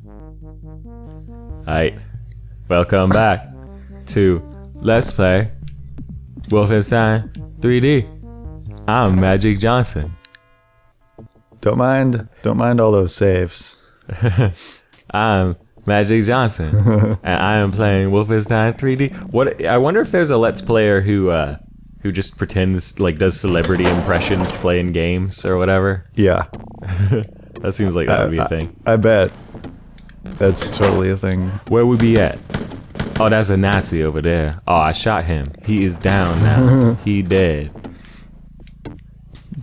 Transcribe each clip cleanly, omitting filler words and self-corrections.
Alright, welcome back to Let's Play Wolfenstein 3D. I'm Magic Johnson. Don't mind all those saves. I'm Magic Johnson, and I am playing Wolfenstein 3D. I wonder if there's a Let's Player who just pretends, like, does celebrity impressions playing games or whatever. Yeah. That seems like that would be a thing. I bet. That's totally a thing. Where we be at? Oh, that's a Nazi over there. Oh, I shot him. He is down now. He dead.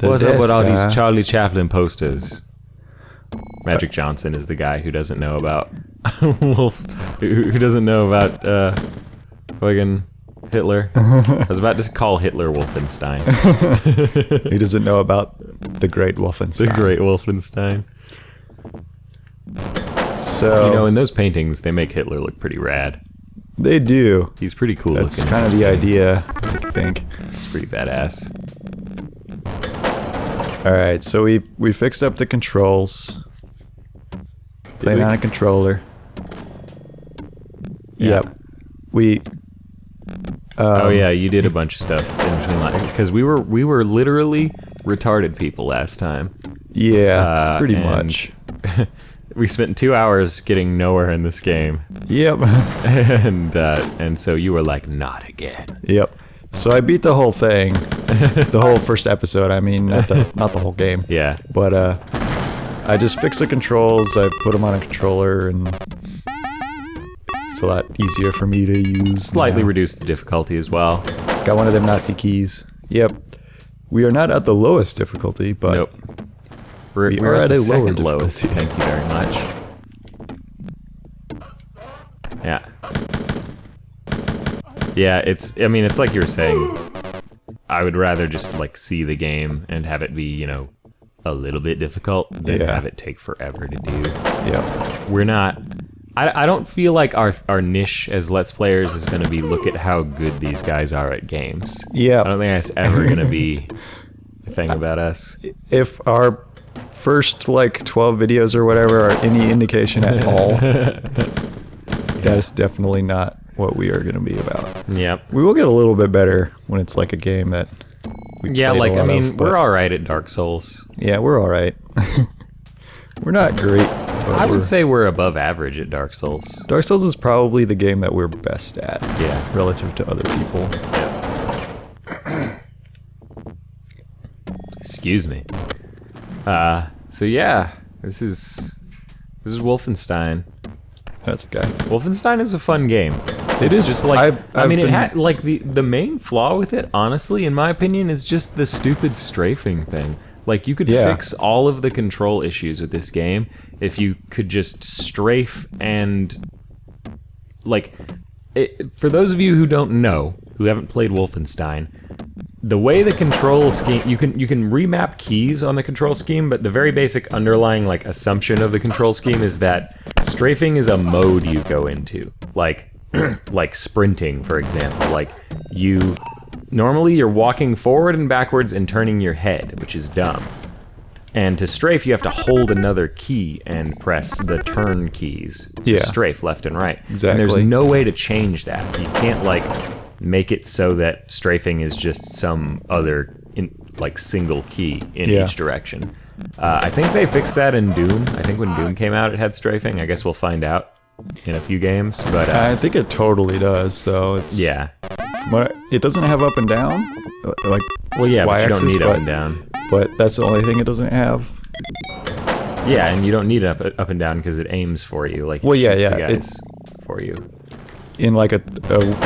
What's up with all these Charlie Chaplin posters? Magic Johnson is the guy who doesn't know about who doesn't know about fucking Hitler. I was about to call Hitler Wolfenstein. He doesn't know about the Great Wolfenstein. The Great Wolfenstein. So, you know, in those paintings, they make Hitler look pretty rad. They do. He's pretty cool looking. That's kind of the idea, I think. It's pretty badass. Alright, so we fixed up the controls. Playing on a controller. Yeah. Yep. We... oh yeah, you did a bunch of stuff in between lines. Because we were literally retarded people last time. Yeah, pretty much. We spent 2 hours getting nowhere in this game. Yep. and so you were like, not again. Yep. So I beat the whole thing. The whole first episode, I mean, not the whole game. Yeah. But I just fixed the controls, I put them on a controller, and it's a lot easier for me to use. Slightly reduced the difficulty as well. Got one of them Nazi keys. Yep. We are not at the lowest difficulty, but nope. We're at the second lowest. Thank you very much. Yeah. Yeah, I mean, it's like you were saying, I would rather just, like, see the game and have it be, you know, a little bit difficult than have it take forever to do. Yep. We're not... I don't feel like our niche as Let's Players is going to be look at how good these guys are at games. Yeah. I don't think that's ever going to be a thing about us. If our first, like, 12 videos or whatever are any indication at all, that is definitely not what we are going to be about. Yep. We will get a little bit better when it's like a game that we yeah, like, I mean, we're all right at Dark Souls. Yeah, we're all right. We're not great, but I would say we're above average at Dark Souls. Dark Souls is probably the game that we're best at. Yeah. Relative to other people. Yep. Excuse me. So yeah, this is Wolfenstein. That's okay. Wolfenstein is a fun game. It is just like I mean, it had like the main flaw with it, honestly, in my opinion, is just the stupid strafing thing. Like, you could fix all of the control issues with this game if you could just strafe and, like, for those of you who don't know, who haven't played Wolfenstein, the way the control scheme, you can remap keys on the control scheme, but the very basic underlying, like, assumption of the control scheme is that strafing is a mode you go into, like like sprinting, for example. Like, normally you're walking forward and backwards and turning your head, which is dumb. And to strafe, you have to hold another key and press the turn keys to strafe left and right. Exactly. And there's no way to change that. You can't, like, make it so that strafing is just some other, like, single key in each direction. I think they fixed that in Doom. I think when Doom came out, it had strafing. I guess we'll find out in a few games. But I think it totally does, though. It doesn't have up and down, like, well, yeah, but you don't need up and down. But that's the only thing it doesn't have. Yeah, and you don't need up and down because it aims for you. Like, well, yeah, it's for you. In like a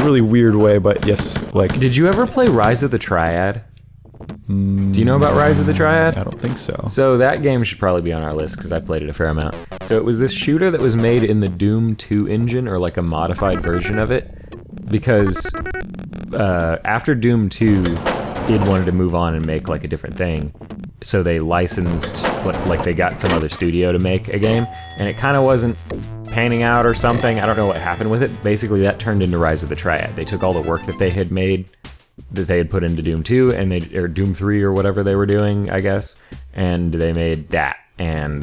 really weird way, but yes, like. Did you ever play Rise of the Triad? Do you know about Rise of the Triad? I don't think so. So that game should probably be on our list because I played it a fair amount. So it was this shooter that was made in the Doom 2 engine, or like a modified version of it, because after Doom 2, id wanted to move on and make, like, a different thing. So they licensed, like, they got some other studio to make a game, and it kind of wasn't panning out or something. I don't know what happened with it. Basically, that turned into Rise of the Triad. They took all the work that they had made, that they had put into Doom 2, or Doom 3 or whatever they were doing, I guess, and they made that. And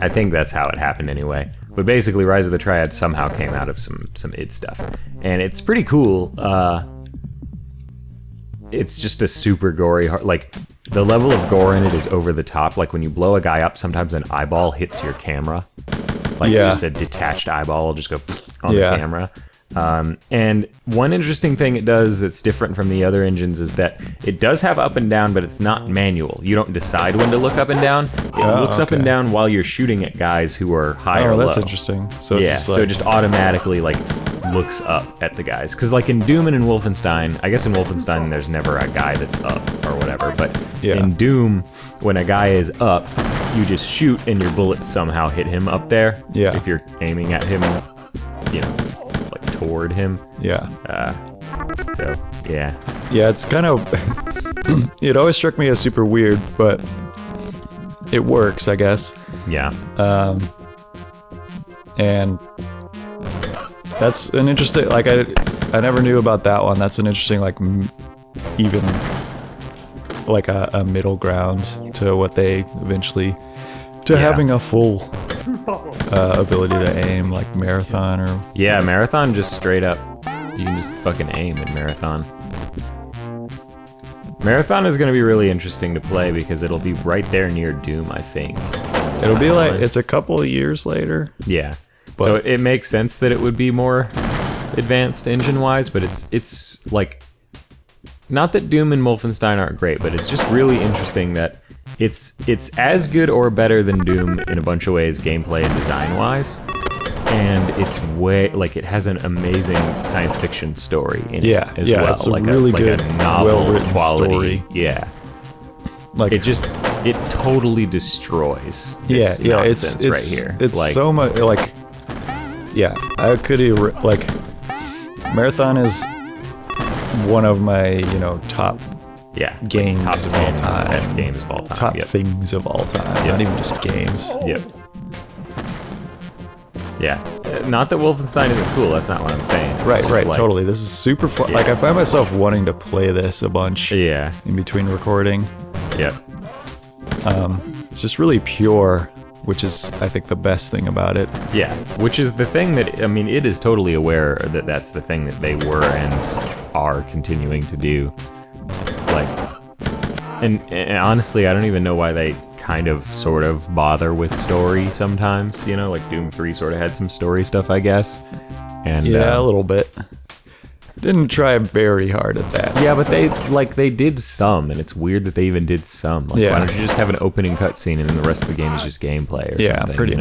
I think that's how it happened anyway. But basically, Rise of the Triad somehow came out of some id stuff, and it's pretty cool. It's just a super gory, like the level of gore in it is over the top. Like when you blow a guy up, sometimes an eyeball hits your camera, like just a detached eyeball will just go on the camera. And one interesting thing it does that's different from the other engines is that it does have up and down, but it's not manual. You don't decide when to look up and down. It looks up and down while you're shooting at guys who are high or low. Oh, that's interesting. So it's just like... so it just automatically like looks up at the guys. Because like in Doom and in Wolfenstein, I guess in Wolfenstein there's never a guy that's up or whatever, but in Doom, when a guy is up, you just shoot and your bullets somehow hit him up there. Yeah. If you're aiming at him, you know, like toward him. Yeah. So, yeah. Yeah, it's kind of... it always struck me as super weird, but it works, I guess. Yeah. And that's an interesting... Like, I never knew about that one. That's an interesting, like, even... like a middle ground to what they eventually... to having a full... ability to aim, like Marathon or... Yeah, Marathon just straight up... You can just fucking aim in Marathon. Marathon is going to be really interesting to play because it'll be right there near Doom, I think. It'll be like... It's a couple of years later. Yeah. But so it makes sense that it would be more advanced engine-wise, but it's like... Not that Doom and Wolfenstein aren't great, but it's just really interesting that it's as good or better than Doom in a bunch of ways, gameplay and design-wise. And it's way, like, it has an amazing science fiction story in it as well. It's a really good, well-written quality story. Yeah. Like, it totally destroys this nonsense right here. It's like, so much, like, I could, like, Marathon is one of my, top games top of all time. Best games of all time. Top things of all time. Not even just games. Yep. Yeah. Not that Wolfenstein isn't cool. That's not what I'm saying. Right, like, totally. This is super fun. Like, I find myself wanting to play this a bunch. Yeah. In between recording. Yep. It's just really pure, which is, I think, the best thing about it. Yeah. Which is the thing that, I mean, it is totally aware that that's the thing that they were and are continuing to do. Like, and honestly, I don't even know why they kind of sort of bother with story sometimes, like Doom 3 sort of had some story stuff, I guess. And a little bit. Didn't try very hard at that. Yeah, but they did some, and it's weird that they even did some. Like, why don't you just have an opening cutscene and then the rest of the game is just gameplay or something?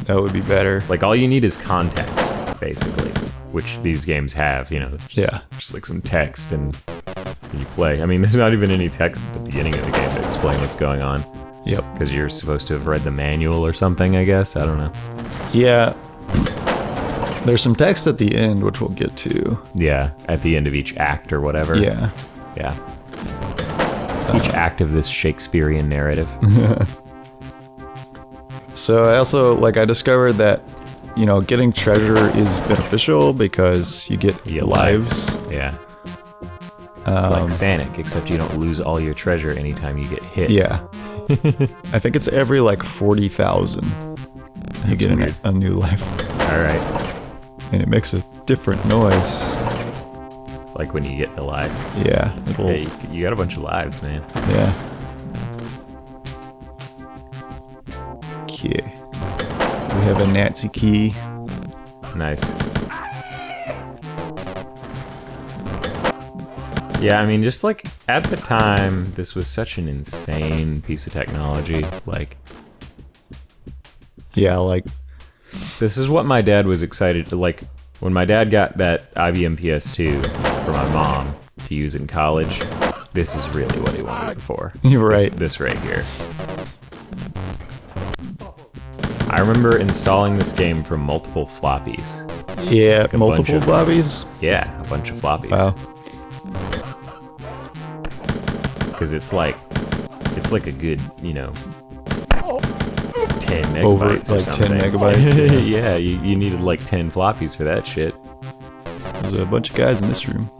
That would be better. Like, all you need is context, basically, which these games have, just like some text and you play. I mean, there's not even any text at the beginning of the game to explain what's going on. Yep. Because you're supposed to have read the manual or something, I guess. I don't know. Yeah. There's some text at the end, which we'll get to. Yeah, at the end of each act or whatever. Yeah. Yeah. Each act of this Shakespearean narrative. So I also, I discovered that, getting treasure is beneficial because you get lives. Yeah. It's like Sanic, except you don't lose all your treasure anytime you get hit. Yeah. I think it's every 40,000 you get a new life. Alright. And it makes a different noise. Like when you get alive? Yeah. Hey, you got a bunch of lives, man. Yeah. Okay. We have a Nazi key. Nice. Yeah, I mean, just at the time, this was such an insane piece of technology. This is what my dad was excited to, when my dad got that IBM PS2 for my mom to use in college, this is really what he wanted it for. You're right. This right here. I remember installing this game from multiple floppies. Yeah, multiple floppies? Yeah, a bunch of floppies. Wow. Because it's like a good, 10 megabytes Over, or something. 10 megabytes. Yeah, you needed 10 floppies for that shit. There's a bunch of guys in this room.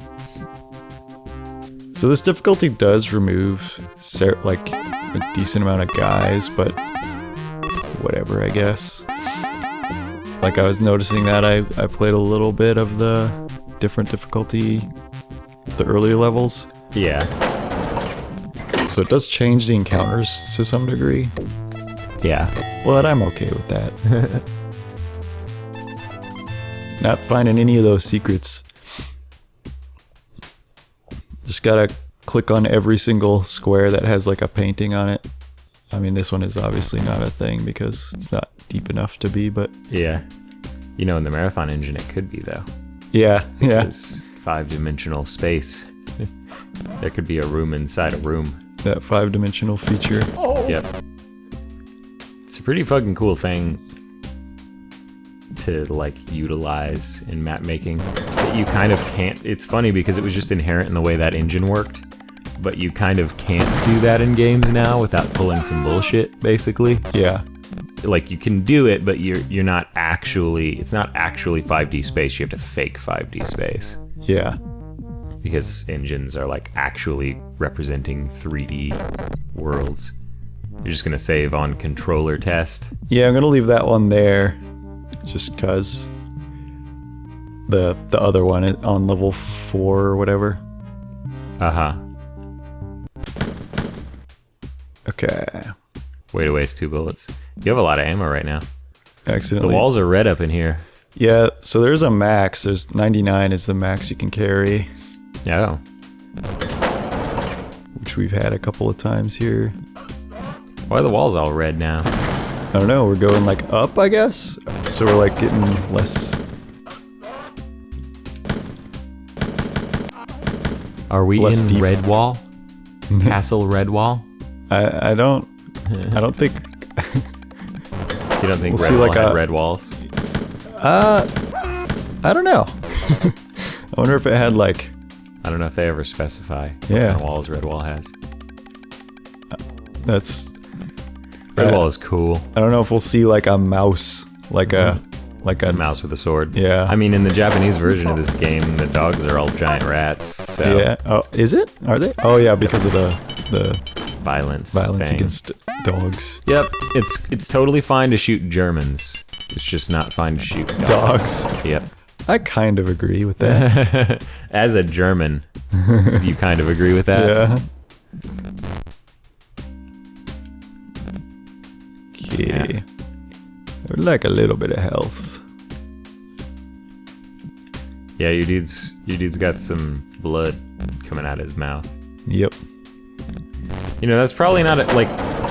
So this difficulty does remove a decent amount of guys, but whatever, I guess. Like I was noticing that I played a little bit of the different difficulty, the earlier levels. Yeah. So it does change the encounters to some degree. Yeah. But I'm okay with that. Not finding any of those secrets. Just gotta click on every single square that has like a painting on it. I mean, this one is obviously not a thing because it's not deep enough to be, but... Yeah. You know, in the Marathon engine it could be, though. Yeah, yeah. It's 5-dimensional space. There could be a room inside a room. That 5-dimensional feature. Yep. It's a pretty fucking cool thing to, like, utilize in map making. But you kind of can't... It's funny because it was just inherent in the way that engine worked. But you kind of can't do that in games now without pulling some bullshit, basically. Yeah. Like, you can do it, but you're not actually... It's not actually 5D space. You have to fake 5D space. Yeah. Because engines are, like, actually representing 3D worlds. You're just gonna save on controller test. Yeah, I'm gonna leave that one there. Just cause... The other one on level 4 or whatever. Uh-huh. Okay. Way to waste 2 bullets. You have a lot of ammo right now. Accidentally. The walls are red up in here. Yeah, so there's a max. There's 99 is the max you can carry. Oh. Which we've had a couple of times here. Why are the walls all red now? I don't know, we're going like up, I guess? So we're like getting less... Are we Less in deep. Redwall? Castle Redwall? I don't think... You don't think We'll see, Redwall like, had a- red walls? I don't know. I wonder if it had like... I don't know if they ever specify what Yeah. kind of walls Redwall has. That's... Redwall is cool. I don't know if we'll see like a mouse, like a A mouse with a sword. Yeah. I mean, in the Japanese version of this game, the dogs are all giant rats. So Yeah. Oh, is it? Are they? Oh yeah, because of the violence violence thing. against dogs. Yep, it's totally fine to shoot Germans. It's just not fine to shoot dogs. Yep. I kind of agree with that. As a German, you kind of agree with that? Yeah. Okay. Yeah. I would like a little bit of health. Yeah, your dude's got some blood coming out of his mouth. Yep. You know, that's probably not like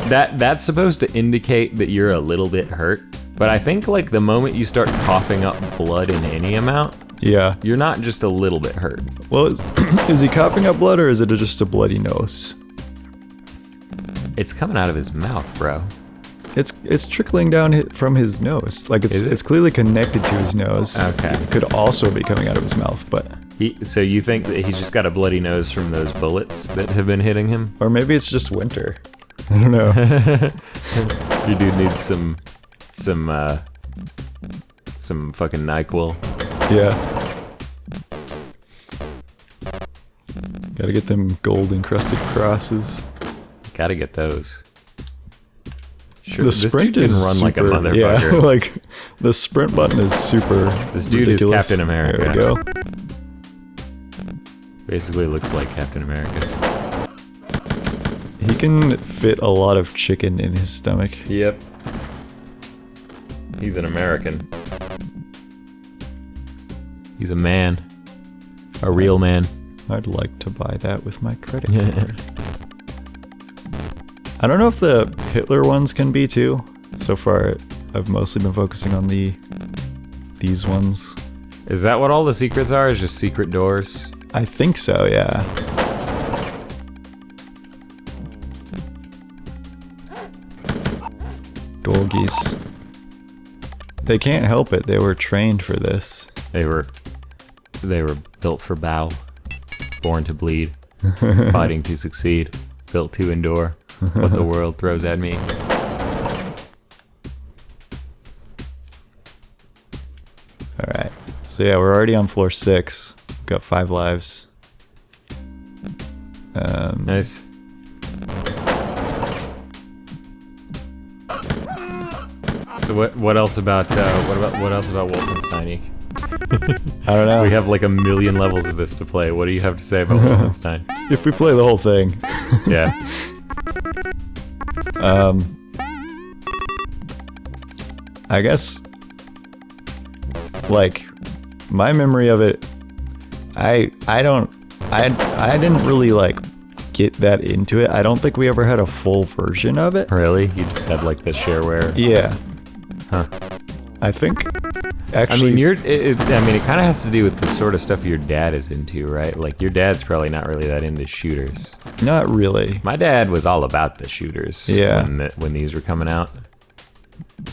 that's supposed to indicate that you're a little bit hurt. But I think like the moment you start coughing up blood in any amount, Yeah. you're not just a little bit hurt. Well, is he coughing up blood or is it just a bloody nose? It's coming out of his mouth, bro. It's trickling down from his nose. Like Is it? it's clearly connected to his nose. Okay. It could also be coming out of his mouth, but So you think that he's just got a bloody nose from those bullets that have been hitting him? or maybe it's just winter. I don't know. Your dude needs some fucking NyQuil. Yeah. Gotta get them gold encrusted crosses. Gotta get those. Sure, The this sprint dude is can run like a super- motherfucker. Yeah, like the sprint button is super. This dude ridiculous. is Captain America. There we go. Basically looks like Captain America. He can fit a lot of chicken in his stomach. Yep. He's an American. He's a man. A real man. I'd like to buy that with my credit card. I don't know if the Hitler ones can be too. So far, I've mostly been focusing on these ones. Is that what all the secrets are? Is just secret doors? I think so, yeah. Doggies. They can't help it. They were trained for this. They were built for battle, born to bleed, fighting to succeed, built to endure what the world throws at me. Alright. So yeah, we're already on floor 6. We've got 5 lives. Nice. what else about Wolfenstein? I don't know. We have like 1 million levels of this to play. What do you have to say about Wolfenstein? If we play the whole thing. Yeah. I guess, like, my memory of it, I didn't really like get that into it. I don't think we ever had a full version of it. Really? You just had like the shareware? Yeah. Huh. I think actually. I mean, it kind of has to do with the sort of stuff your dad is into, right? Like, your dad's probably not really that into shooters. Not really. My dad was all about the shooters. Yeah. When these were coming out.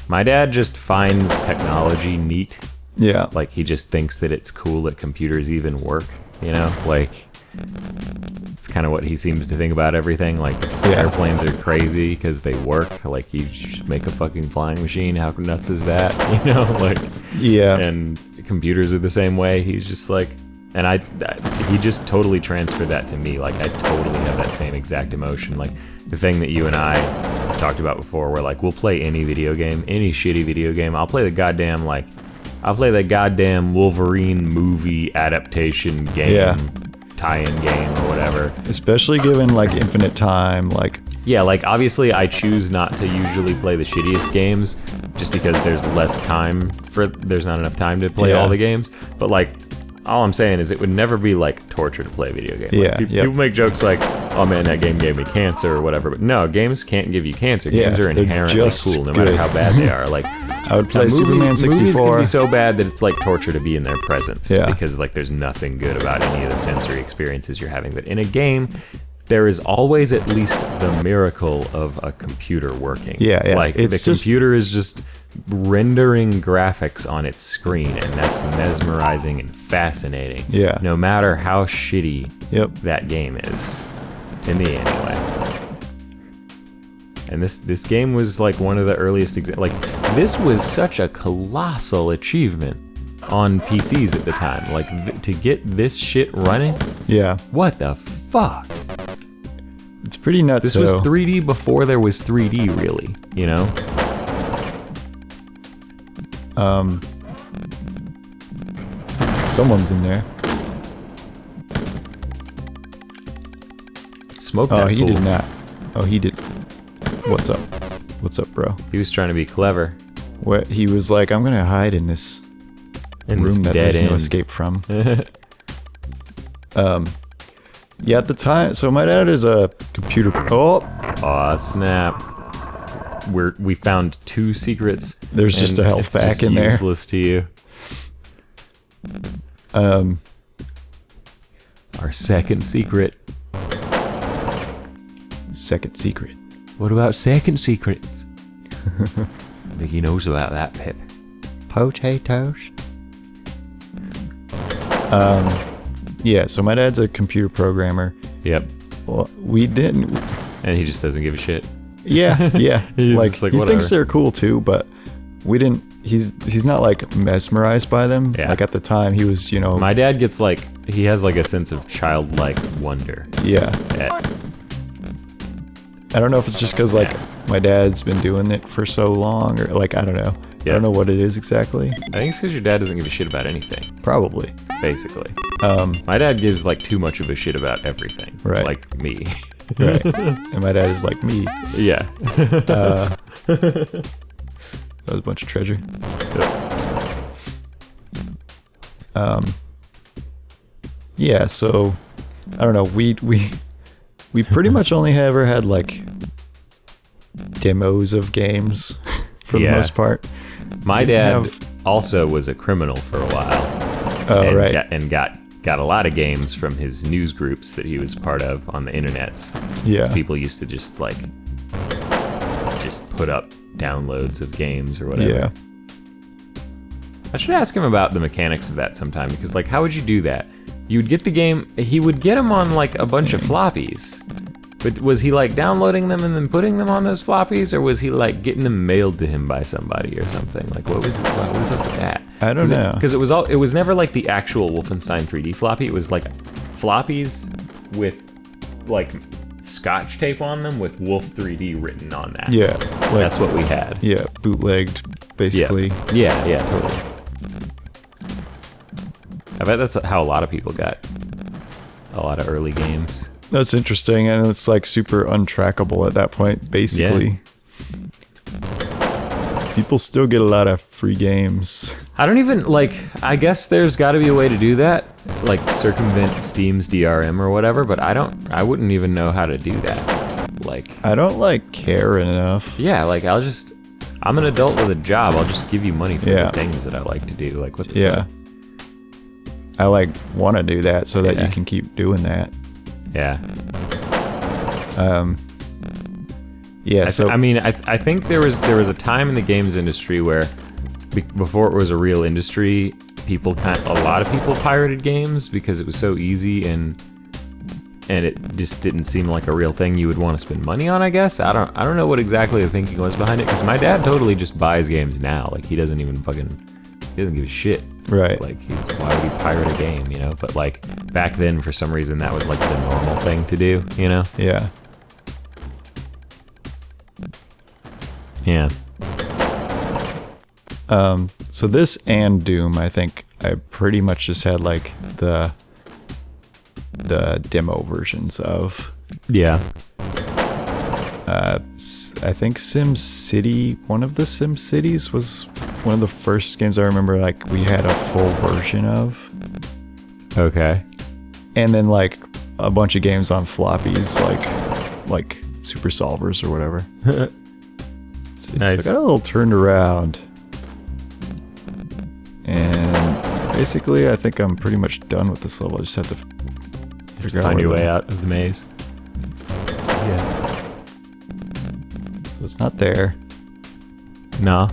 My dad just finds technology neat. Yeah. Like, he just thinks that it's cool that computers even work, you know? Like, it's kind of what he seems to think about everything. Like, airplanes are crazy because they work. Like, you just make a fucking flying machine. How nuts is that? You know? Like, yeah. And computers are the same way. He's just like, and he just totally transferred that to me. Like, I totally have that same exact emotion. Like, the thing that you and I talked about before, where, like, we'll play any video game, any shitty video game. I'll play the goddamn Wolverine movie adaptation game, tie-in game or whatever. Especially given, like, infinite time, like... Yeah, like, obviously I choose not to usually play the shittiest games just because there's not enough time to play all the games. But, like, all I'm saying is it would never be, like, torture to play a video game. Yeah, Like, people make jokes like, oh man, that game gave me cancer or whatever. But no, games can't give you cancer. Games are inherently cool no matter how bad they are. Like, I would play Superman 64. Movies can be so bad that it's like torture to be in their presence. Yeah. Because, like, there's nothing good about any of the sensory experiences you're having. But in a game, there is always at least the miracle of a computer working. Yeah, yeah. Like, the computer is just rendering graphics on its screen, and that's mesmerizing and fascinating. Yeah. No matter how shitty Yep. that game is. To me, anyway. And this game was like one of the earliest like, this was such a colossal achievement on PCs at the time. Like, to get this shit running, Yeah. what the fuck? It's pretty nuts. This was 3D before there was 3D, really, you know? Someone's in there. Smoke that Oh, he fool. did not. Oh, he did. What's up? What's up, bro? He was trying to be clever. What he was like, I'm gonna hide in this In this room that dead there's no end. escape from. Yeah, at the time, so my dad is a computer. Oh, Aw, snap. We found 2 secrets. There's just and a health it's pack just in there. useless to you. Our second secret. second secret. What about second secrets? I think he knows about that, Pip. Potatoes. Yeah, so my dad's a computer programmer. Yep. Well, we didn't. And he just doesn't give a shit. Yeah, yeah. He's like, just like, he whatever. thinks they're cool too, but we didn't. He's not like mesmerized by them. Yeah. Like at the time, he was, you know. My dad gets like, he has like a sense of childlike wonder. Yeah. At, I don't know if it's just because like my dad's been doing it for so long, or like I don't know. Yeah. I don't know what it is exactly. I think it's because your dad doesn't give a shit about anything, Probably. basically. My dad gives like too much of a shit about everything. Right. Like me. Right. And my dad is like me. Yeah. That was a bunch of treasure. Yeah, so I don't know. We pretty much only ever had like demos of games for the Yeah. most part. My We didn't dad have- also was a criminal for a while. Oh, and right. got a lot of games from his news groups that he was part of on the internets. Yeah. People used to just like put up downloads of games or whatever. Yeah. I should ask him about the mechanics of that sometime, because like, how would you do that? You would get the game, he would get them on like a bunch of floppies. But was he like downloading them and then putting them on those floppies, or was he like getting them mailed to him by somebody or something? Like, what was up with that? I don't know. Because it was never like the actual Wolfenstein 3D floppy. It was like floppies with like scotch tape on them with Wolf 3D written on that. Yeah, like, that's what we had. Yeah, bootlegged, basically. Yeah, totally. I bet that's how a lot of people got a lot of early games. That's interesting, and it's like super untrackable at that point, basically. Yeah. People still get a lot of free games. I don't even, like, I guess there's got to be a way to do that, like circumvent Steam's DRM or whatever, but I wouldn't even know how to do that. Like, I don't, like, care enough. Yeah, like, I'm an adult with a job, I'll just give you money for the things that I like to do. Like, what the fuck? I, like, want to do that so that you can keep doing that. Yeah. So I mean, I think there was a time in the games industry where before it was a real industry, a lot of people pirated games because it was so easy and it just didn't seem like a real thing you would want to spend money on, I guess. I don't know what exactly the thinking was behind it, because my dad totally just buys games now. Like, he doesn't give a shit. Right. Like, why would he pirate a game, you know? But, like, back then, for some reason, that was, like, the normal thing to do, you know? Yeah. Yeah. So this and Doom, I think I pretty much just had, like, the demo versions of. Yeah. I think SimCity, one of the SimCities was one of the first games I remember, like, we had a full version of. Okay. And then, like, a bunch of games on floppies, like Super Solvers or whatever. Nice. So I got a little turned around. And basically, I think I'm pretty much done with this level. I just have to figure out find your way out of the maze. Yeah. So it's not there. No.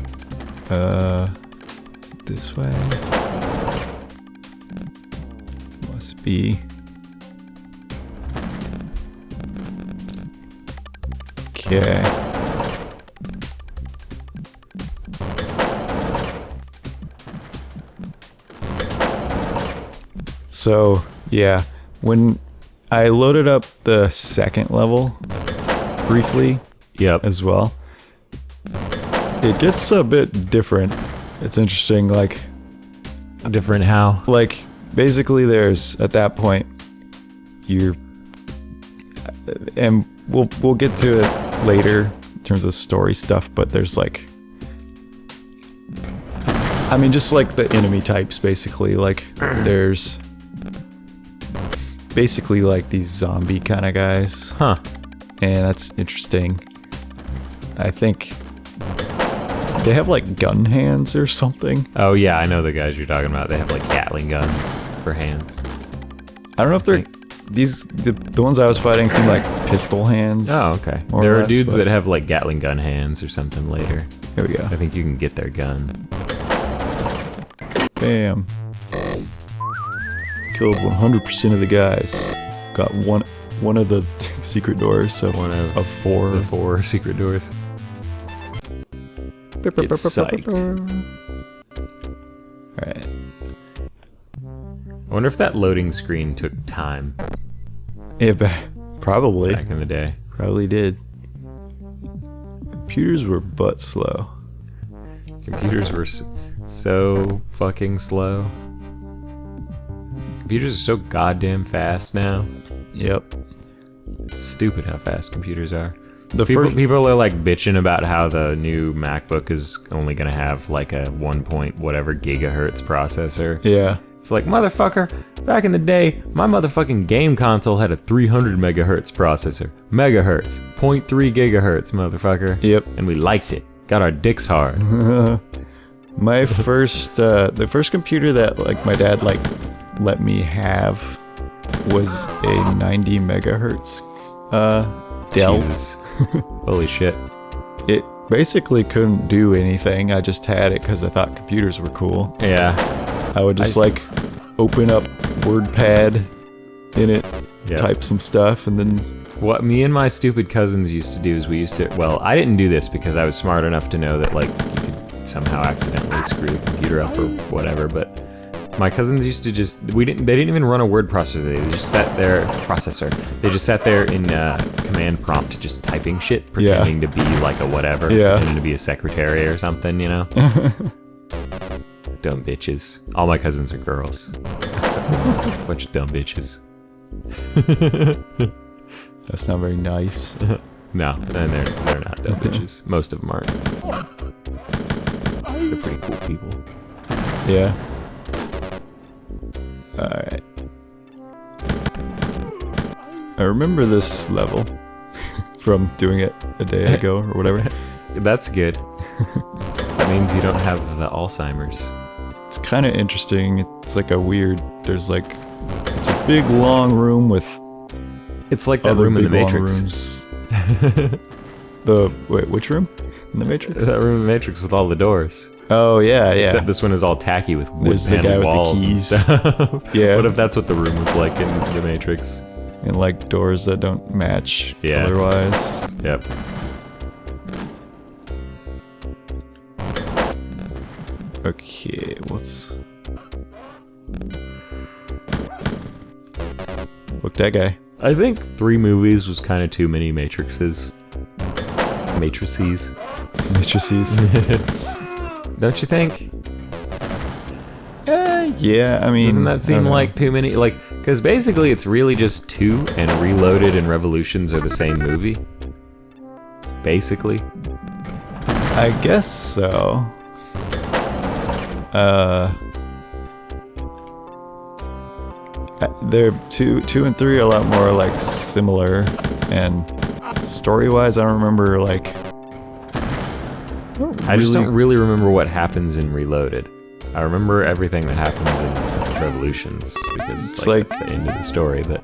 This way. Must be. Okay. So, yeah, when I loaded up the second level briefly as well, it gets a bit different. It's interesting, like... Different how? Like, basically there's, at that point, and we'll get to it later in terms of story stuff, but there's like... I mean, just like the enemy types, basically. Like, there's... basically like these zombie kind of guys. Huh. And that's interesting. I think they have like gun hands or something. Oh yeah, I know the guys you're talking about. They have like Gatling guns for hands. I don't know if they're the ones I was fighting seem like pistol hands. Oh, okay. There are dudes that have like Gatling gun hands or something later. Here we go. I think you can get their gun. Bam. Killed 100% of the guys. Got one of the secret doors, so one of four. The 4 secret doors. Get psyched. Alright. I wonder if that loading screen took time. Yeah, probably. Back in the day. Probably did. Computers were butt slow. Computers were so fucking slow. Computers are so goddamn fast now. Yep. It's stupid how fast computers are. People are like bitching about how the new MacBook is only gonna have like a 1 point whatever gigahertz processor. Yeah. It's like, motherfucker, back in the day, my motherfucking game console had a 300 megahertz processor. Megahertz. 0.3 gigahertz, motherfucker. Yep. And we liked it. Got our dicks hard. My first, the first computer that like my dad like let me have was a 90 megahertz Dell. Jesus. Holy shit. It basically couldn't do anything. I just had it because I thought computers were cool. Yeah. I would just like open up WordPad in it, type some stuff, and then... What me and my stupid cousins used to do is well, I didn't do this because I was smart enough to know that like you could somehow accidentally screw the computer up or whatever, but My cousins used to they didn't even run a word processor. They just sat there, They just sat there in command prompt, just typing shit, pretending to be like a whatever, pretending to be a secretary or something, you know? Dumb bitches. All my cousins are girls. A bunch of dumb bitches. That's not very nice. No, and they're not dumb bitches. Most of them aren't. They're pretty cool people. Yeah. Alright. I remember this level from doing it a day ago or whatever. That's good. That means you don't have the Alzheimer's. It's kind of interesting. It's like a weird... There's like... It's a big long room with... It's like that room in the Matrix. Rooms. Wait, which room? In the Matrix? That room in the Matrix with all the doors. Oh, yeah. Except this one is all tacky with wood paneled walls and stuff. Yeah. What if that's what the room was like in the Matrix? And like doors that don't match Yeah. otherwise. Yep. Okay, what's... Look, that guy. I think 3 movies was kind of too many Matrices. Matrices. Matrices. Don't you think? Yeah, I mean... Doesn't that seem like too many? Like, because basically it's really just 2, and Reloaded and Revolutions are the same movie. Basically. I guess so. They're 2 and 3 are a lot more like similar, and story-wise, I don't remember like. I just don't really remember what happens in Reloaded. I remember everything that happens in Revolutions because it's like that's the end of the story. But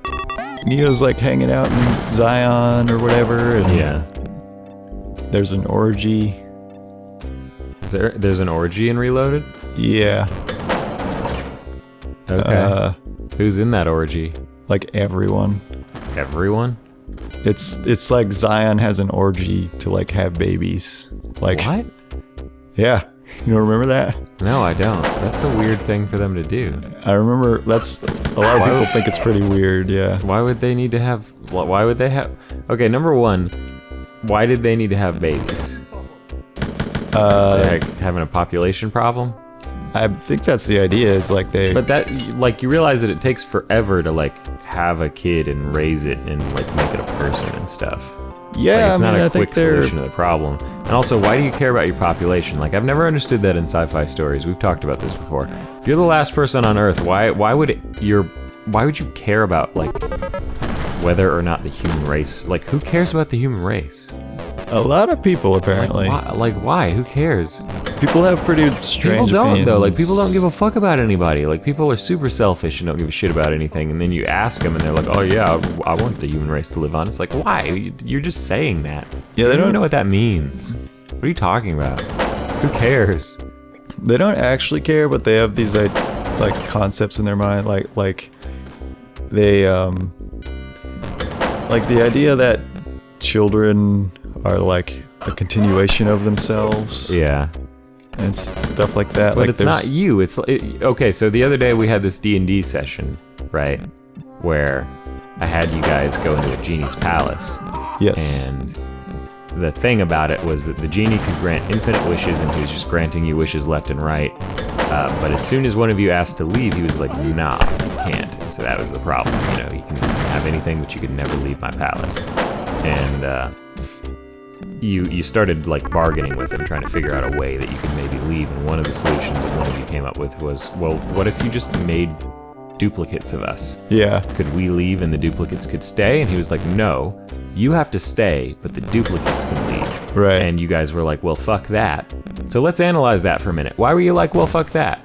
Neo's like hanging out in Zion or whatever, and yeah, there's an orgy. There's an orgy in Reloaded? Yeah. Okay. Who's in that orgy? Like everyone. Everyone? It's like Zion has an orgy to like have babies. Like what? Yeah. You don't remember that? No, I don't. That's a weird thing for them to do. I remember that's a lot of people think it's pretty weird, yeah. Why would they need to have why would they have Okay, number 1, why did they need to have babies? They're having a population problem? I think that's the idea, is like they... But that, like, you realize that it takes forever to, like, have a kid and raise it and, like, make it a person and stuff. Yeah, like, it's not a I quick think they're... solution to the problem. And also, why do you care about your population? Like, I've never understood that in sci-fi stories. We've talked about this before. If you're the last person on Earth, why would you care about, like, whether or not the human race... Like, who cares about the human race? A lot of people, apparently. Like, why? Who cares? People have pretty strange People don't, opinions. though. Like, people don't give a fuck about anybody. Like, people are super selfish and don't give a shit about anything. And then you ask them, and they're like, oh, yeah, I want the human race to live on. It's like, why? You're just saying that. Yeah, they don't even know what that means. What are you talking about? Who cares? They don't actually care, but they have these, like concepts in their mind. Like they, like, the idea that children are like a continuation of themselves. Yeah. And stuff like that. But like, it's not you. Okay, so the other day we had this D&D session, right? Where I had you guys go into a genie's palace. Yes. And the thing about it was that the genie could grant infinite wishes, and he was just granting you wishes left and right. But as soon as one of you asked to leave, he was like, nah, you can't. And so that was the problem. You know, you can have anything, but you can never leave my palace. And you started like bargaining with him, trying to figure out a way that you could maybe leave. And one of the solutions that one of you came up with was, well, what if you just made duplicates of us? Yeah. Could we leave and the duplicates could stay? And he was like, no, you have to stay, but the duplicates can leave. Right. And you guys were like, well, fuck that. So let's analyze that for a minute. Why were you like, well, fuck that?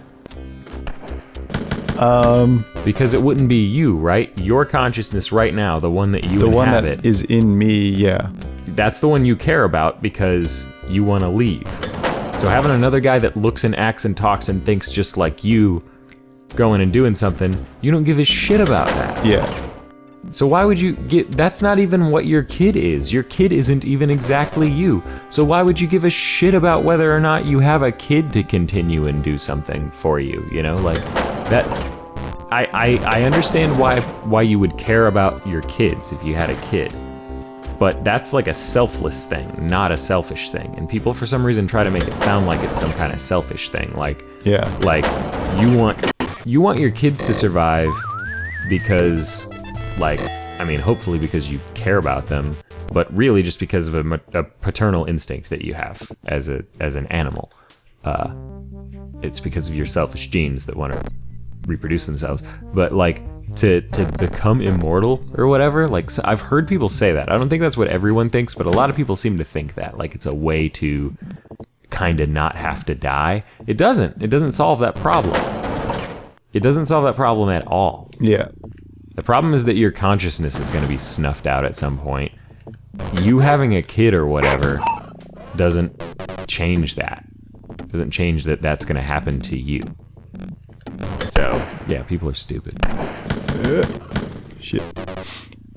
Because it wouldn't be you, right? Your consciousness right now, the one that you the inhabit. one that is in me, yeah. That's the one you care about because you want to leave. So having another guy that looks and acts and talks and thinks just like you going and doing something, you don't give a shit about that. Yeah. So why would you that's not even what your kid is. Your kid isn't even exactly you. So why would you give a shit about whether or not you have a kid to continue and do something for you, you know? Like, that I understand why you would care about your kids if you had a kid. But that's like a selfless thing, not a selfish thing. And people, for some reason, try to make it sound like it's some kind of selfish thing. Like you want your kids to survive because, like, I mean, hopefully because you care about them, but really just because of a paternal instinct that you have as an animal. It's because of your selfish genes that want to reproduce themselves. But like, to become immortal or whatever, like, so I've heard people say that. I don't think that's what everyone thinks, but a lot of people seem to think that, like, it's a way to kind of not have to die. It doesn't solve that problem. It doesn't solve that problem at all. Yeah. The problem is that your consciousness is going to be snuffed out at some point. You having a kid or whatever doesn't change that. Doesn't change that that's going to happen to you. So, yeah, people are stupid. Shit.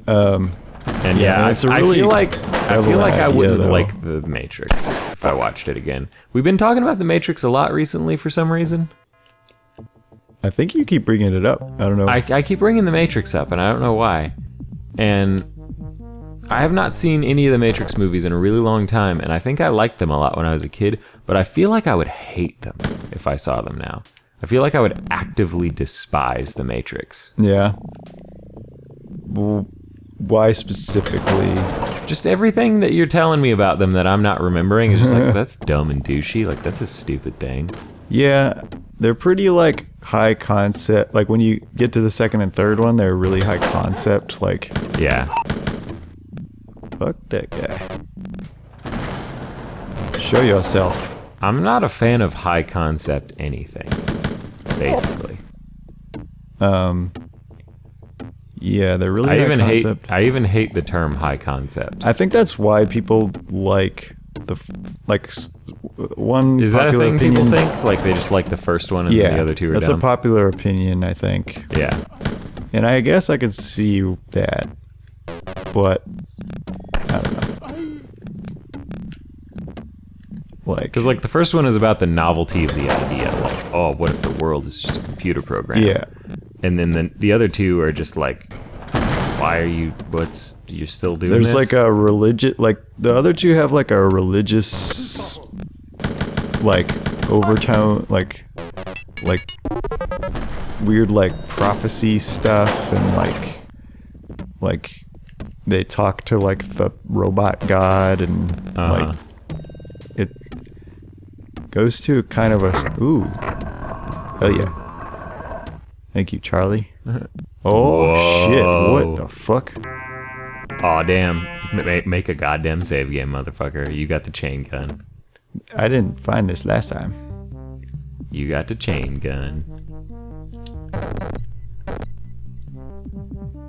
And yeah, it's a really I feel like I wouldn't though. like The Matrix if I watched it again. We've been talking about The Matrix a lot recently for some reason. I think you keep bringing it up. I don't know. I keep bringing The Matrix up, and I don't know why. And I have not seen any of the Matrix movies in a really long time, and I think I liked them a lot when I was a kid, but I feel like I would hate them if I saw them now. I feel like I would actively despise The Matrix. Yeah. Why specifically? Just everything that you're telling me about them that I'm not remembering is just like, that's dumb and douchey. Like, that's a stupid thing. Yeah, they're pretty, like, high concept. Like, when you get to the second and third one, they're really high concept. Like, Yeah. fuck that guy. Show yourself. I'm not a fan of high concept anything, basically. Yeah, they're really high concept. I even hate the term high concept. I think that's why people like one. Is that a popular thing opinion, people think? Like, they just like the first one and Yeah, the other two are that's dumb? a popular opinion, I think. Yeah. And I guess I could see that, but I don't know. Like, Because, like, the first one is about the novelty of the idea. Like, oh, what if the world is just a computer program? yeah, And then the other two are just like, why are you, you're still doing there's this? like a religious, like the other two have like a religious, like overtone, like weird like prophecy stuff, and like they talk to like the robot god, and like it goes to kind of a hell yeah. Thank you, Charlie. Oh shit! Whoa. What the fuck? Aw, damn. Make a goddamn save game, motherfucker. You got the chain gun. I didn't find this last time. You got the chain gun.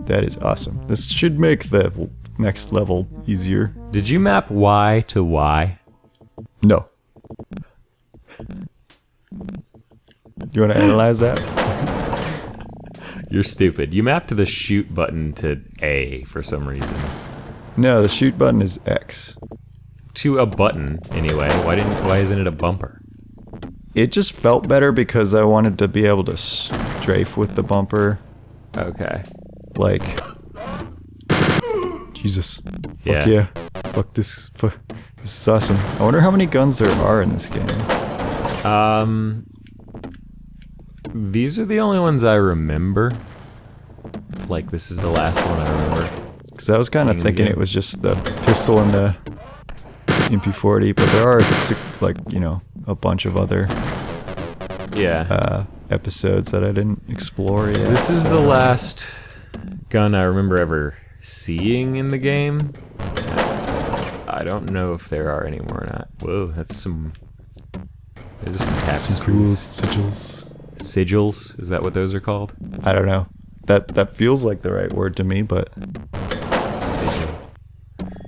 That is awesome. This should make the next level easier. Did you map Y to Y? No. You want to analyze that? You're stupid. You mapped the shoot button to A for some reason. No, the shoot button is X. To a button, anyway. Why isn't it a bumper? It just felt better because I wanted to be able to strafe with the bumper. Okay. Like, Jesus. Yeah. Fuck yeah. Fuck this. This is awesome. I wonder how many guns there are in this game. These are the only ones I remember. Like, this is the last one I remember. Because I was kind of thinking it was just the pistol and the MP40, but there are, like, you know, a bunch of other episodes that I didn't explore yet. This is the last gun I remember ever seeing in the game. I don't know if there are any more or not. Whoa, that's some... This is Some cool tapestries. sigils. Sigils? Is that what those are called? I don't know. That feels like the right word to me, but Sigil.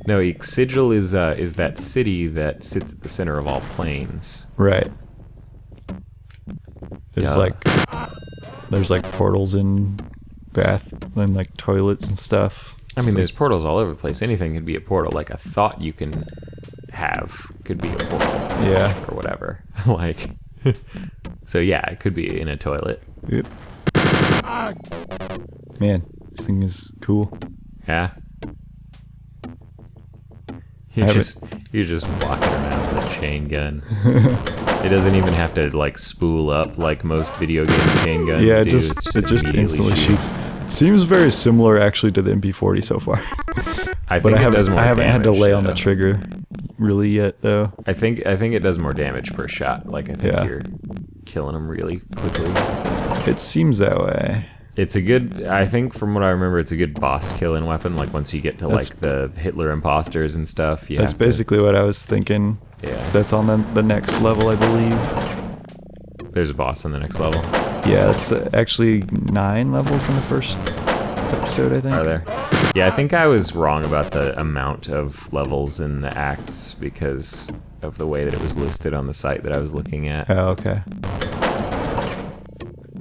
No, sigil is that city that sits at the center of all planes. right. There's Duh. there's like portals in bath and like toilets and stuff. I mean, It's there's portals all over the place. Anything could be a portal. Like, a thought you can have could be a portal. Yeah. Or whatever. Like, So yeah, it could be in a toilet. Yep. Man, this thing is cool. Yeah. You're just walking around with a chain gun. It doesn't even have to like spool up like most video game chain guns. Yeah, do. it just instantly shoots. It seems very similar actually to the MP40 so far. I think it does more I haven't had to lay on the though. trigger really yet though. I think it does more damage per shot. Like I think you're killing them really quickly. It seems that way. It's a good, I think from what I remember, it's a good boss killing weapon. Like once you get to like the Hitler imposters and stuff. That's basically what I was thinking. Yeah. So that's on the next level, I believe. There's a boss on the next level. Yeah, it's actually 9 levels in the first episode, I think. Are there? Yeah, I think I was wrong about the amount of levels in the acts because of the way that it was listed on the site that I was looking at. Oh, okay.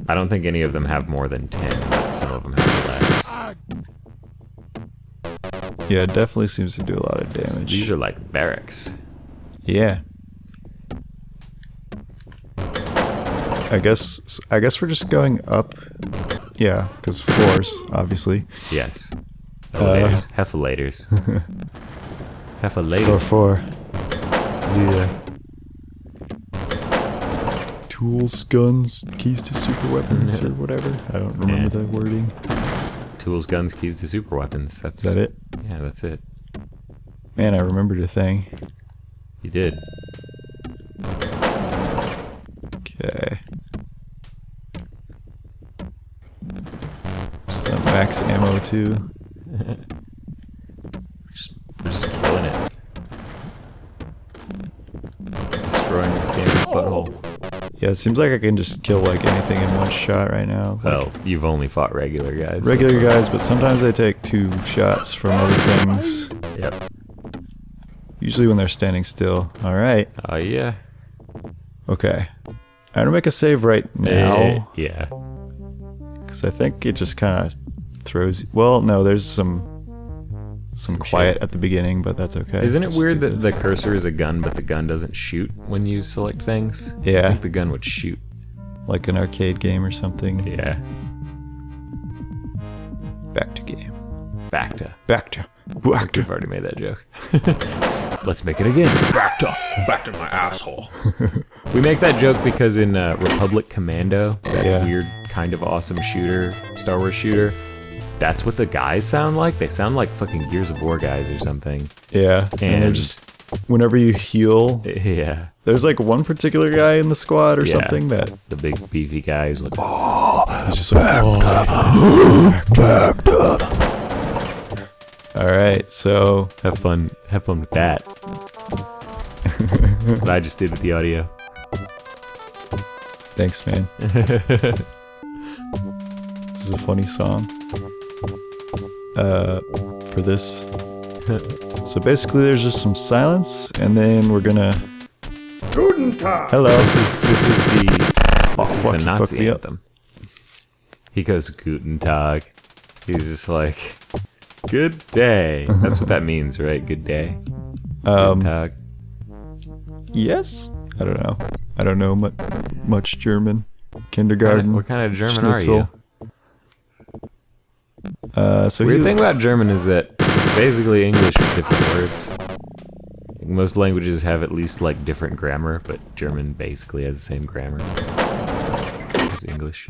I don't think any of them have more than 10, but some of them have less. Yeah, it definitely seems to do a lot of damage. These are like barracks. Yeah. I guess we're just going up. Yeah, because floors, obviously. Yes. Elevators. Heffelators. Heffelators. Floor 4. Yeah. Tools, guns, keys to super weapons, or whatever. I don't remember the wording. Tools, guns, keys to super weapons. Is that it? Yeah, that's it. Man, I remembered a thing. You did. Okay. Some max ammo too. We're just killing it. Destroying this game's butthole. Yeah, it seems like I can just kill like anything in one shot right now. Like, Well, you've only fought regular guys. regular guys, but sometimes they take 2 shots from other things. Yep. Usually when they're standing still. Alright. Oh, yeah. Okay. I'm gonna make a save right now. Yeah. Because I think it just kind of throws... Well, no, there's some quiet at the beginning, but that's okay. Isn't it Just weird do that this. the cursor is a gun, but the gun doesn't shoot when you select things? I Yeah, think the gun would shoot. like an arcade game or something. Yeah. Back to game. Back to. Back to. I've already made that joke. Let's make it again. Back to my asshole. We make that joke because in Republic Commando, that weird kind of awesome shooter, Star Wars shooter, that's what the guys sound like. They sound like fucking Gears of War guys or something. Yeah, and they're just... Whenever you heal... Yeah. There's like one particular guy in the squad or something that... The big beefy guy who's like... He's just like... Alright, so... Have fun with that. What I just did with the audio. Thanks, man. This is a funny song. For this. So basically there's just some silence, and then we're gonna... Guten Tag. Hello. This is the you Nazi fucked me up. anthem. He goes Guten Tag. He's just like, good day. That's what that means, right? Good day. Guten Tag. Yes? I don't know. I don't know much German. Kindergarten. What kind of German are Schnitzel. you? So Weird he- thing about German is that it's basically English with different words. Most languages have at least like different grammar, but German basically has the same grammar as English.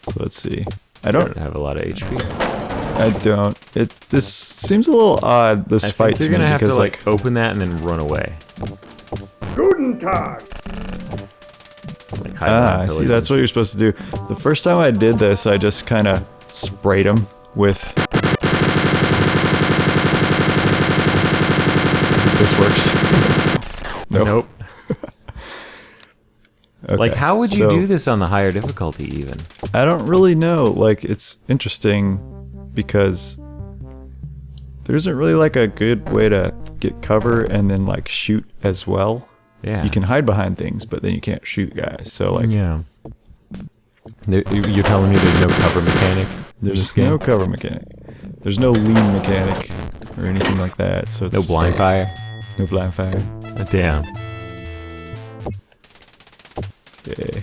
So let's see. I I don't. don't have a lot of HP. I don't. This seems a little odd. This I fight think you're to me gonna have to because like open that and then run away. Guten Tag. Like, hide behind I see. pillars That's what you're supposed to do. The first time I did this, I just kind of sprayed him with. Let's see if this works. Nope. Okay, Like, how would you so do this on the higher difficulty even? I don't really know. Like, it's interesting because there isn't really like a good way to get cover and then like shoot as well. Yeah. You can hide behind things, but then you can't shoot guys. So like, Yeah. You're telling me there's no cover mechanic? there's no cover mechanic. There's no lean mechanic or anything like that. So it's No just blind like- fire? No blind fire. Damn. Okay.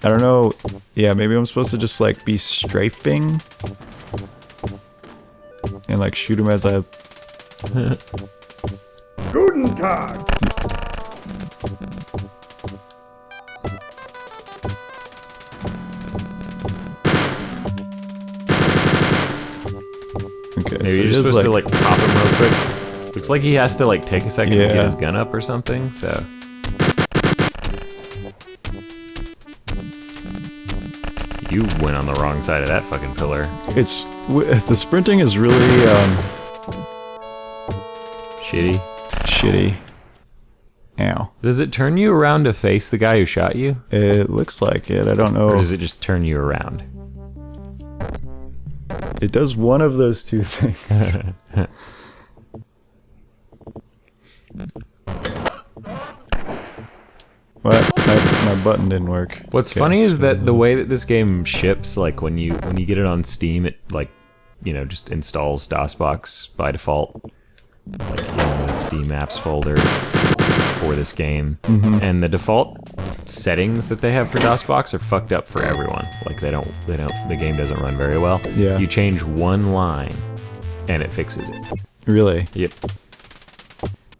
I don't know. Yeah, maybe I'm supposed to just like be strafing and like shoot him as I. Guten Tag. Okay, Maybe so you're it just is supposed like, to like pop him real quick. Looks like he has to like take a second to Yeah. get his gun up or something. So you went on the wrong side of that fucking pillar. the sprinting is really Shitty. shitty. Ow. Does it turn you around to face the guy who shot you, It looks like it. I don't know. or does it just turn you around? It does one of those two things. What? My button didn't work. What's Okay, funny is so- that the way that this game ships, like when you get it on Steam, it like, you know, just installs DOSBox by default, like in the Steam apps folder for this game. And the default settings that they have for DOSBox are fucked up for everyone. Like the game doesn't run very well. Yeah. You change one line, and it fixes it. Really? Yep.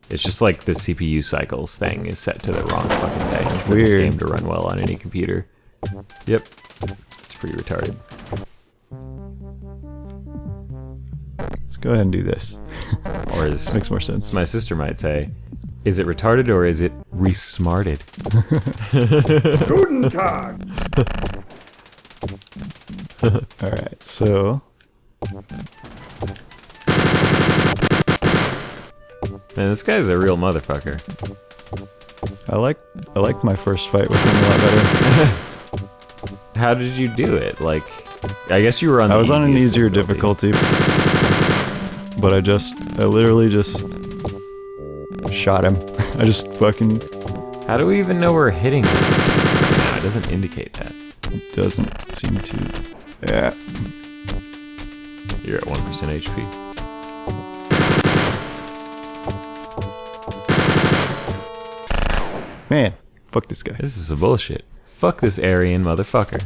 It's just like the CPU cycles thing is set to the wrong fucking thing for this Weird. game to run well on any computer. Yep. It's pretty retarded. Let's go ahead and do this. Or as Makes more sense. my sister might say, is it retarded or is it re-smarted? Guten Tag. Alright, so... Man, this guy's a real motherfucker. I like my first fight with him a lot better. How did you do it? Like, I guess you were on the I was on an easiest easier difficulty. But I literally just shot him. I just fucking... How do we even know we're hitting him? No, it doesn't indicate that. It doesn't seem to... Yeah. You're at 1% HP. Man, fuck this guy. This is some bullshit. Fuck this Aryan motherfucker.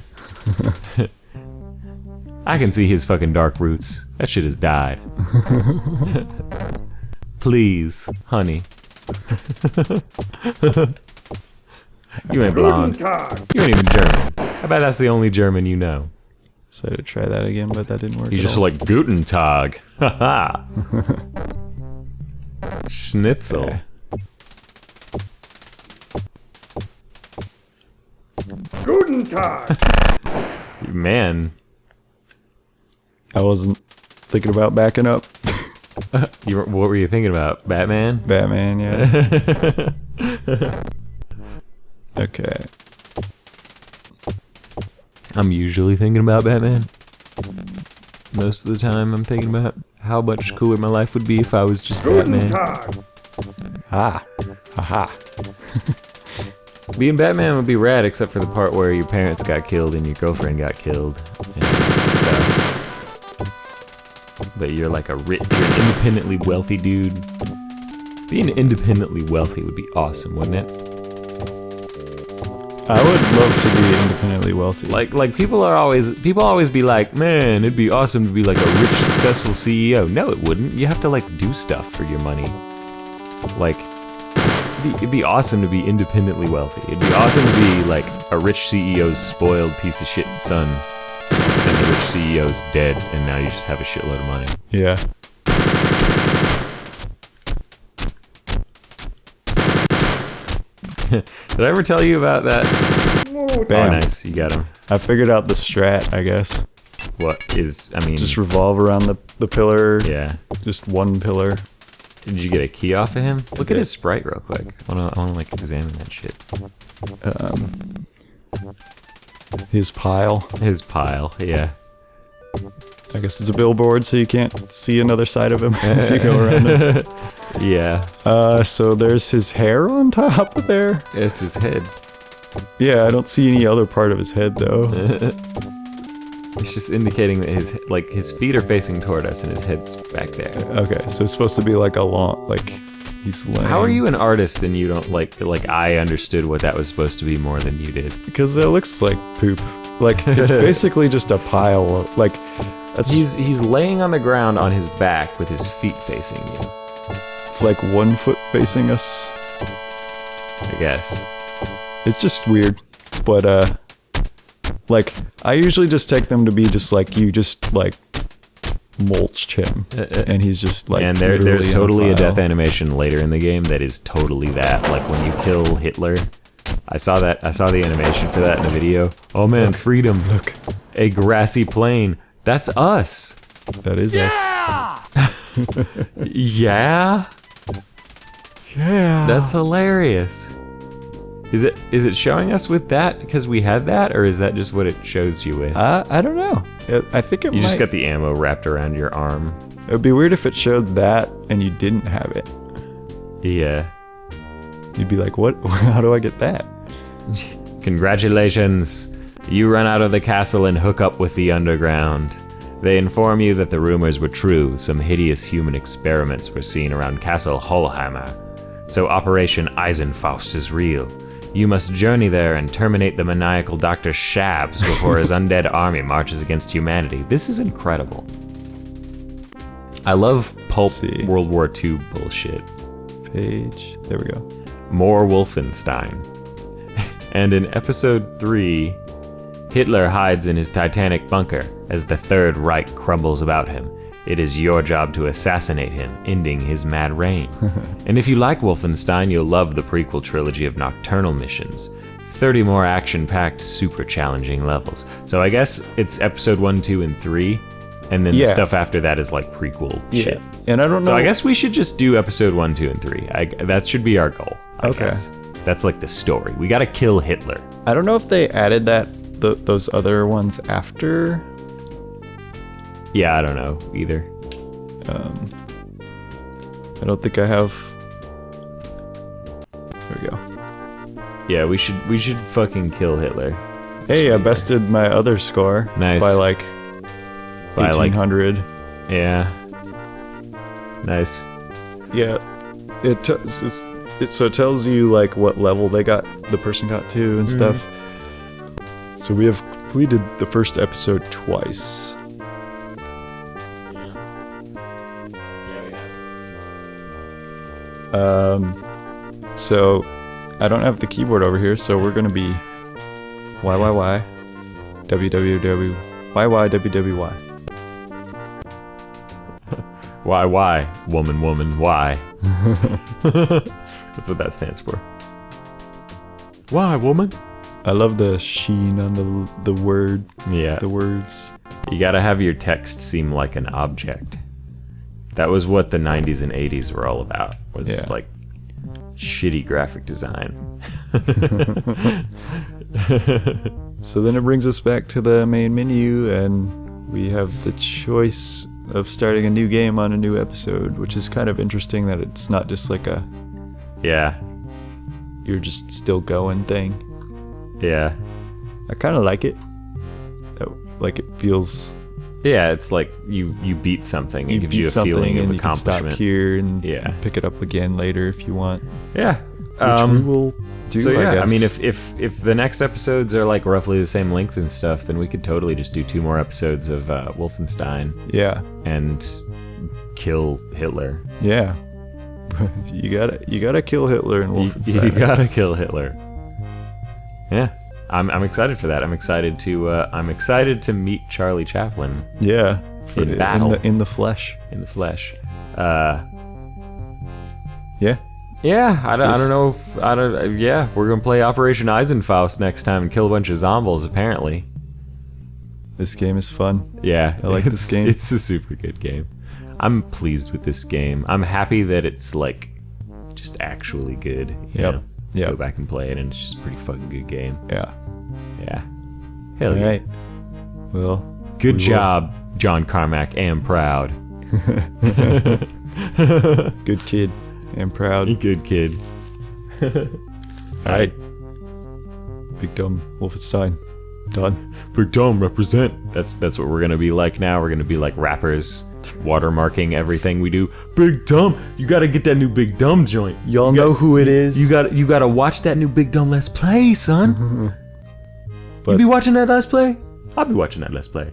I can see his fucking dark roots. That shit has died. Please, honey. You ain't Guten blonde. Tag. You ain't even German. I bet that's the only German you know. Decided to try that again, but that didn't work. He's at just all. like Guten Tag. Haha. Schnitzel. Okay. Guten Tag. Man, I wasn't thinking about backing up. what were you thinking about? Batman? Batman, yeah. Okay. I'm usually thinking about Batman. Most of the time, I'm thinking about how much cooler my life would be if I was just Guten Batman. Tag. Ah. Aha. Being Batman would be rad, except for the part where your parents got killed and your girlfriend got killed and stuff. But you're like you're an independently wealthy dude. Being independently wealthy would be awesome, wouldn't it? I would love to be independently wealthy. Like people always be like, man, it'd be awesome to be like a rich, successful CEO. No, it wouldn't. You have to like do stuff for your money. Like, it'd be awesome to be independently wealthy. It'd be awesome to be like a rich CEO's spoiled piece of shit son, and the rich CEO's dead, and now you just have a shitload of money. Yeah. Did I ever tell you about that? Mutter. Oh, Bam. nice, you got him. I figured out the strat, I guess. What is? I mean, Just revolve around the pillar. yeah. Just one pillar. Did you get a key off of him? Look at his sprite real quick. I wanna like examine that shit. His pile. His pile, yeah. I guess it's a billboard, so you can't see another side of him if you go around it. Yeah, So there's his hair on top of there. it's his head. Yeah, I don't see any other part of his head though. It's just indicating that his feet are facing toward us and his head's back there. Okay, so it's supposed to be like a long, like He's lame. How are you an artist and you don't like I understood what that was supposed to be more than you did? Because it looks like poop. Like, it's basically just a pile of, like, that's He's laying on the ground on his back with his feet facing you, like 1 foot facing us. I guess. It's just weird. But, like, I usually just take them to be just like, you just, like, mulched him. And he's just, like, And literally there's in totally a pile. death animation later in the game that is totally that. Like when you kill Hitler. I saw the animation for that in a video. Oh man, Look. freedom. Look, A grassy plain. That's us. that is us. Yeah? Yeah. That's hilarious. Is it showing us with that because we had that, or is that just what it shows you with? I don't know. I think it You might. just got the ammo wrapped around your arm. It would be weird if it showed that and you didn't have it. Yeah. You'd be like, what? How do I get that? Congratulations. You run out of the castle and hook up with the underground. They inform you that the rumors were true. Some hideous human experiments were seen around Castle Hollhammer. So Operation Eisenfaust is real. You must journey there and terminate the maniacal Dr. Shabs before his undead army marches against humanity. This is incredible. I love pulp see. World War II bullshit. Page. There we go. More Wolfenstein. And in episode 3, Hitler hides in his Titanic bunker as the Third Reich crumbles about him. It is your job to assassinate him, ending his mad reign. And if you like Wolfenstein, you'll love the prequel trilogy of nocturnal missions. 30 more action-packed, super challenging levels. So I guess it's episode 1, 2, and 3, and then the Yeah. stuff after that is like prequel shit. And I don't know. So I guess we should just do episode 1, 2, and 3. That should be our goal. I Okay. guess. That's like the story. We gotta kill Hitler. I don't know if they added those other ones after. Yeah, I don't know either. I don't think I have. There we go. Yeah, we should fucking kill Hitler. Hey, I bested my other score. Nice. By like By, like- 1800. Yeah. Nice. Yeah. So it tells you like what level the person got to and stuff. So we have completed the first episode twice. So I don't have the keyboard over here, so we're gonna be YYY www YYWWY. Why? Woman, why? That's what that stands for. Why, woman? I love the sheen on the word, Yeah. the words. You gotta have your text seem like an object. That was what the 90s and 80s were all about. Was Yeah. like shitty graphic design. So then it brings us back to the main menu, and we have the choice of starting a new game on a new episode, which is kind of interesting that it's not just like a Yeah. you're just still going thing. Yeah. I kind of like it. Like it feels Yeah, it's like you beat something. It you gives beat you a something feeling of and you can stop accomplishment. here and Yeah. pick it up again later if you want. Yeah. Which we will do. So yeah, I I guess. mean, if the next episodes are like roughly the same length and stuff, then we could totally just do 2 more episodes of Wolfenstein yeah, and kill Hitler. yeah. you gotta kill Hitler in You, Wolfenstein. you gotta kill Hitler. Yeah, I'm excited for that. I'm excited to meet Charlie Chaplin Yeah, In battle. in the flesh. in the flesh. Yeah, Yeah, I don't know if yeah, we're gonna play Operation Eisenfaust next time and kill a bunch of zombies. Apparently. this game is fun. Yeah, I like this game. It's a super good game. I'm pleased with this game. I'm happy that it's like just actually good. You Yep. know? Yep. Go back and play it, and it's just a pretty fucking good game. Yeah. Yeah. Hell All yeah. right. Well, Good we will- job, John Carmack. Am proud. Good kid. And proud. Good kid. All right. Big dumb Wolfenstein. Done. Big Tom represent. That's what we're gonna be like now. We're gonna be like rappers watermarking everything we do. Big Dumb, you gotta get that new Big Dumb joint. Y'all know who it is. You gotta watch that new Big Dumb Let's Play, son. But- You be watching that Let's Play? I'll be watching that Let's Play.